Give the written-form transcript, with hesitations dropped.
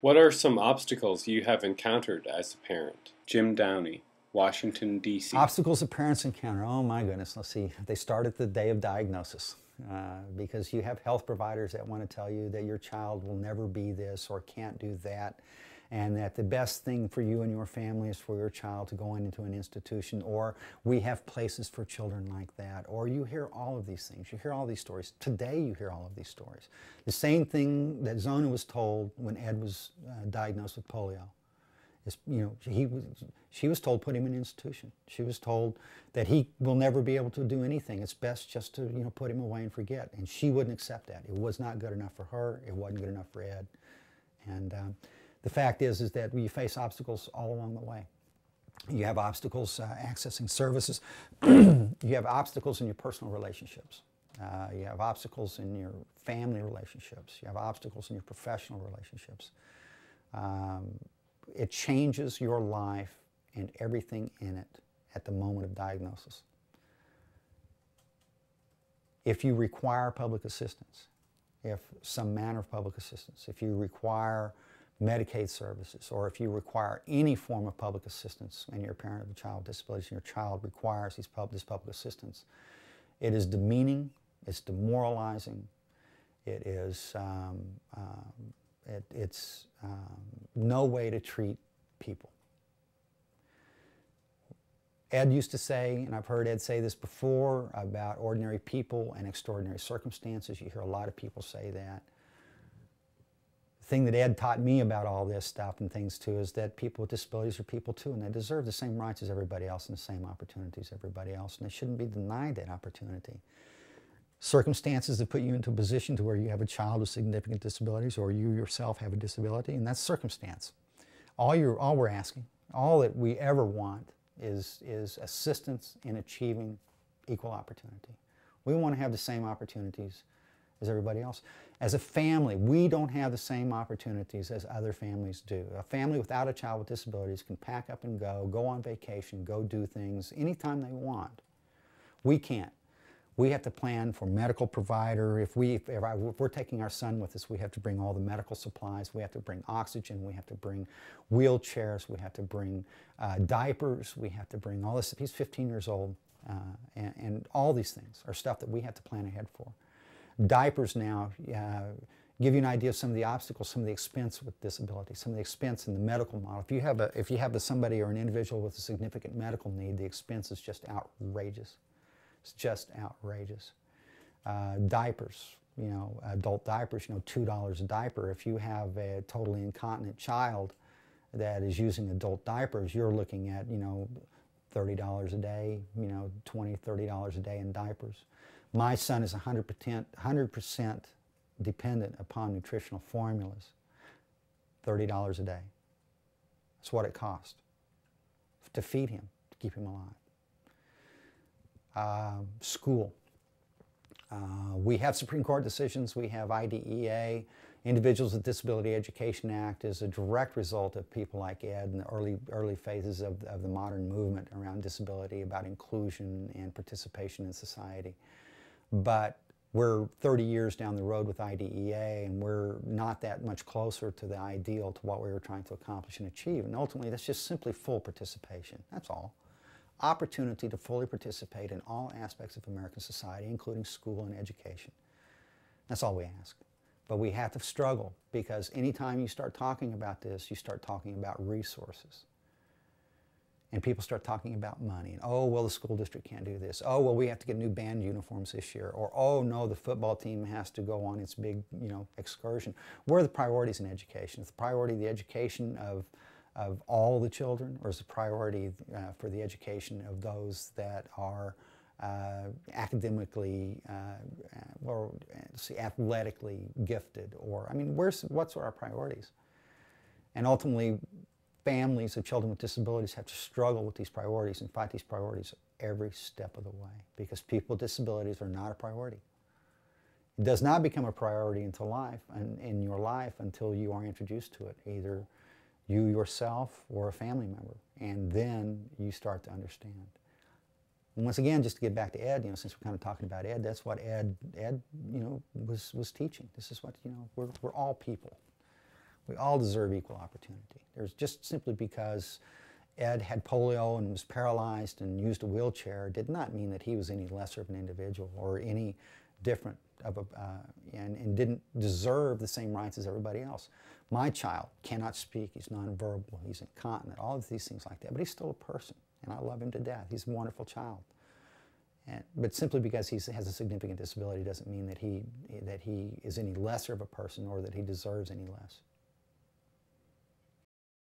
What are some obstacles you have encountered as a parent? Jim Downey, Washington, D.C. Obstacles that parents encounter. Oh my goodness, let's see. They start at the day of diagnosis because you have health providers that want to tell you that your child will never be this or can't do that, and that the best thing for you and your family is for your child to go into an institution, or we have places for children like that, or you hear all of these things. You hear all these stories. Today you hear all of these stories. The same thing that Zona was told when Ed was diagnosed with polio. She was told put him in an institution. She was told that he will never be able to do anything. It's best just to put him away and forget. And she wouldn't accept that. It was not good enough for her. It wasn't good enough for Ed. And the fact is that you face obstacles all along the way. You have obstacles accessing services. You have obstacles in your personal relationships. You have obstacles in your family relationships. You have obstacles in your professional relationships. It changes your life and everything in it at the moment of diagnosis. If you require public assistance, if some manner of public assistance, if you require Medicaid services, or if you require any form of public assistance and you're a parent of a child with disabilities and your child requires this public assistance, it is demeaning, it's demoralizing, it is it's no way to treat people. Ed used to say, and I've heard Ed say this before, about ordinary people and extraordinary circumstances. You hear a lot of people say that. The thing that Ed taught me about all this stuff and things too is that people with disabilities are people too, and they deserve the same rights as everybody else and the same opportunities as everybody else, and they shouldn't be denied that opportunity. Circumstances that put you into a position to where you have a child with significant disabilities or you yourself have a disability, and that's circumstance. All we're asking, all that we ever want is assistance in achieving equal opportunity. We want to have the same opportunities as everybody else. As a family, we don't have the same opportunities as other families do. A family without a child with disabilities can pack up and go on vacation, go do things anytime they want. We can't. We have to plan for medical provider. If we're taking our son with us, we have to bring all the medical supplies. We have to bring oxygen. We have to bring wheelchairs. We have to bring diapers. We have to bring all this. He's 15 years old, and all these things are stuff that we have to plan ahead for. Diapers now give you an idea of some of the obstacles, some of the expense with disability, some of the expense in the medical model. If you have somebody or an individual with a significant medical need, the expense is just outrageous. It's just outrageous. Diapers, adult diapers, $2 a diaper. If you have a totally incontinent child that is using adult diapers, you're looking at, $30 a day, $20, $30 a day in diapers. My son is 100% dependent upon nutritional formulas. $30 a day. That's what it costs to feed him, to keep him alive. School. We have Supreme Court decisions. We have IDEA. Individuals with Disability Education Act is a direct result of people like Ed in the early phases of the modern movement around disability, about inclusion and participation in society. But we're 30 years down the road with IDEA, and we're not that much closer to the ideal, to what we were trying to accomplish and achieve. And ultimately, that's just simply full participation. That's all. Opportunity to fully participate in all aspects of American society, including school and education. That's all we ask. But we have to struggle, because anytime you start talking about this, you start talking about resources. And people start talking about money. And, oh, well, the school district can't do this. Oh, well, we have to get new band uniforms this year. Or, oh, no, the football team has to go on its big, excursion. Where are the priorities in education? Is the priority the education of all the children, or is the priority for the education of those that are academically or athletically gifted? Or, I mean, what's our priorities? And ultimately, families of children with disabilities have to struggle with these priorities and fight these priorities every step of the way, because people with disabilities are not a priority. It does not become a priority in your life until you are introduced to it, either you yourself or a family member, and then you start to understand. And once again, just to get back to Ed, since we're kind of talking about Ed, that's what Ed was teaching. This is what, we're all people. We all deserve equal opportunity. There's just simply because Ed had polio and was paralyzed and used a wheelchair did not mean that he was any lesser of an individual or any different of and didn't deserve the same rights as everybody else. My child cannot speak, he's nonverbal, he's incontinent, all of these things like that, but he's still a person, and I love him to death. He's a wonderful child. But simply because he has a significant disability doesn't mean that he is any lesser of a person or that he deserves any less.